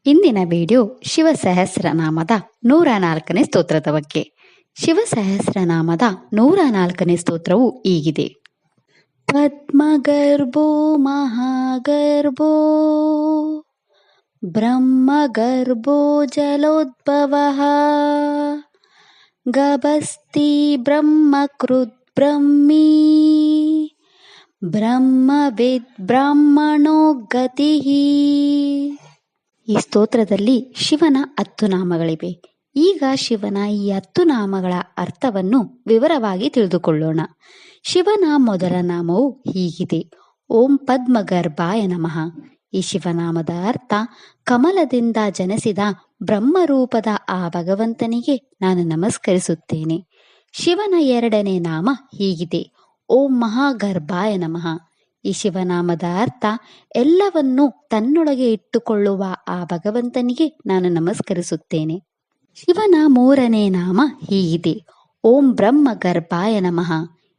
ಇಂದಿನ ವಿಡಿಯೋ ಶಿವ ಸಹಸ್ರನಾಮದ 104ನೇ ಸ್ತೋತ್ರದ ಬಗ್ಗೆ. ಶಿವ ಸಹಸ್ರನಾಮದ 104ನೇ ಸ್ತೋತ್ರವು ಹೀಗಿದೆ. ಪದ್ಮಗರ್ಭೋ ಮಹಾಗರ್ಭೋ ಬ್ರಹ್ಮಗರ್ಭೋ ಜಲೋದ್ಭವಃ ಗಭಸ್ತಿ ಬ್ರಹ್ಮಕೃತ್ ಬ್ರಹ್ಮೀ ಬ್ರಹ್ಮವಿದ್ ಬ್ರಾಹ್ಮಣೋ ಗತಿಃ. ಈ ಸ್ತೋತ್ರದಲ್ಲಿ ಶಿವನ 10 ನಾಮಗಳಿವೆ. ಈಗ ಶಿವನ ಈ 10 ನಾಮಗಳ ಅರ್ಥವನ್ನು ವಿವರವಾಗಿ ತಿಳಿದುಕೊಳ್ಳೋಣ. ಶಿವನ ಮೊದಲ ನಾಮವು ಹೀಗಿದೆ: ಓಂ ಪದ್ಮಗರ್ಭಾಯ ನಮಃ. ಈ ಶಿವನಾಮದ ಅರ್ಥ ಕಮಲದಿಂದ ಜನಿಸಿದ ಬ್ರಹ್ಮರೂಪದ ಆ ಭಗವಂತನಿಗೆ ನಾನು ನಮಸ್ಕರಿಸುತ್ತೇನೆ. ಶಿವನ ಎರಡನೇ ನಾಮ ಹೀಗಿದೆ: ಓಂ ಮಹಾಗರ್ಭಾಯ ನಮಃ. ಈ ಶಿವನಾಮದ ಅರ್ಥ ಎಲ್ಲವನ್ನೂ ತನ್ನೊಳಗೆ ಇಟ್ಟುಕೊಳ್ಳುವ ಆ ಭಗವಂತನಿಗೆ ನಾನು ನಮಸ್ಕರಿಸುತ್ತೇನೆ. ಶಿವನ ಮೂರನೇ ನಾಮ ಹೀಗಿದೆ: ಓಂ ಬ್ರಹ್ಮಗರ್ಭಾಯ ನಮಃ.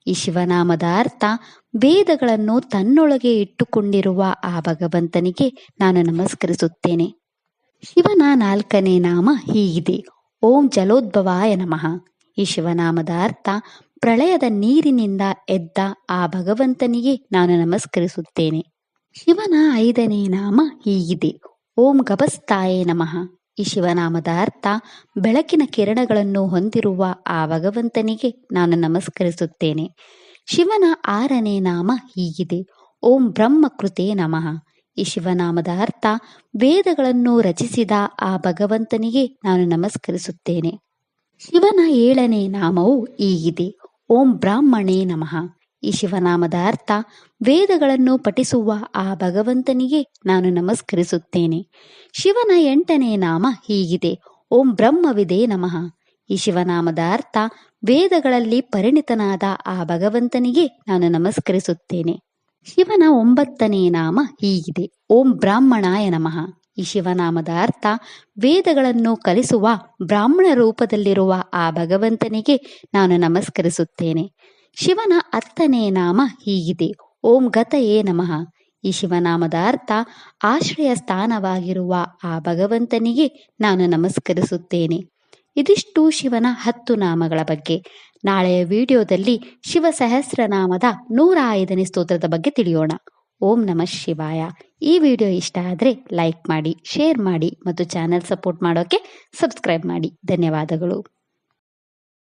ಈ ಶಿವನಾಮದ ಅರ್ಥ ವೇದಗಳನ್ನು ತನ್ನೊಳಗೆ ಇಟ್ಟುಕೊಂಡಿರುವ ಆ ಭಗವಂತನಿಗೆ ನಾನು ನಮಸ್ಕರಿಸುತ್ತೇನೆ. ಶಿವನ 4ನೇ ನಾಮ ಹೀಗಿದೆ: ಓಂ ಜಲೋದ್ಭವಾಯ ನಮಃ. ಈ ಶಿವನಾಮದ ಅರ್ಥ ಪ್ರಳಯದ ನೀರಿನಿಂದ ಎದ್ದ ಆ ಭಗವಂತನಿಗೆ ನಾನು ನಮಸ್ಕರಿಸುತ್ತೇನೆ. ಶಿವನ 5ನೇ ನಾಮ ಹೀಗಿದೆ: ಓಂ ಗಭಸ್ತಾಯೇ ನಮಃ. ಈ ಶಿವನಾಮದ ಅರ್ಥ ಬೆಳಕಿನ ಕಿರಣಗಳನ್ನು ಹೊಂದಿರುವ ಆ ಭಗವಂತನಿಗೆ ನಾನು ನಮಸ್ಕರಿಸುತ್ತೇನೆ. ಶಿವನ 6ನೇ ನಾಮ ಹೀಗಿದೆ: ಓಂ ಬ್ರಹ್ಮಕೃತೇ ನಮಃ. ಈ ಶಿವನಾಮದ ಅರ್ಥ ವೇದಗಳನ್ನು ರಚಿಸಿದ ಆ ಭಗವಂತನಿಗೆ ನಾನು ನಮಸ್ಕರಿಸುತ್ತೇನೆ. ಶಿವನ 7ನೇ ನಾಮವು ಹೀಗಿದೆ: ಓಂ ಬ್ರಾಹ್ಮಣೇ ನಮಃ. ಈ ಶಿವನಾಮದ ಅರ್ಥ ವೇದಗಳನ್ನು ಪಠಿಸುವ ಆ ಭಗವಂತನಿಗೆ ನಾನು ನಮಸ್ಕರಿಸುತ್ತೇನೆ. ಶಿವನ 8ನೇ ನಾಮ ಹೀಗಿದೆ: ಓಂ ಬ್ರಹ್ಮವಿದೇ ನಮಃ. ಈ ಶಿವನಾಮದ ಅರ್ಥ ವೇದಗಳಲ್ಲಿ ಪರಿಣಿತನಾದ ಆ ಭಗವಂತನಿಗೆ ನಾನು ನಮಸ್ಕರಿಸುತ್ತೇನೆ. ಶಿವನ 9ನೇ ನಾಮ ಹೀಗಿದೆ: ಓಂ ಬ್ರಾಹ್ಮಣಾಯ ನಮಃ. ಈ ಶಿವನಾಮದ ಅರ್ಥ ವೇದಗಳನ್ನು ಕಲಿಸುವ ಬ್ರಾಹ್ಮಣ ರೂಪದಲ್ಲಿರುವ ಆ ಭಗವಂತನಿಗೆ ನಾನು ನಮಸ್ಕರಿಸುತ್ತೇನೆ. ಶಿವನ 10ನೇ ನಾಮ ಹೀಗಿದೆ: ಓಂ ಗತಯೇ ನಮಃ. ಈ ಶಿವನಾಮದ ಅರ್ಥ ಆಶ್ರಯ ಸ್ಥಾನವಾಗಿರುವ ಆ ಭಗವಂತನಿಗೆ ನಾನು ನಮಸ್ಕರಿಸುತ್ತೇನೆ. ಇದಿಷ್ಟು ಶಿವನ 10 ನಾಮಗಳ ಬಗ್ಗೆ. ನಾಳೆಯ ವಿಡಿಯೋದಲ್ಲಿ ಶಿವ ಸಹಸ್ರನಾಮದ 105ನೇ ಸ್ತೋತ್ರದ ಬಗ್ಗೆ ತಿಳಿಯೋಣ. ಓಂ ನಮಃ ಶಿವಾಯ. ಈ ವಿಡಿಯೋ ಇಷ್ಟ ಆದರೆ ಲೈಕ್ ಮಾಡಿ, ಶೇರ್ ಮಾಡಿ ಮತ್ತು ಚಾನೆಲ್ ಸಪೋರ್ಟ್ ಮಾಡೋಕ್ಕೆ ಸಬ್ಸ್ಕ್ರೈಬ್ ಮಾಡಿ. ಧನ್ಯವಾದಗಳು.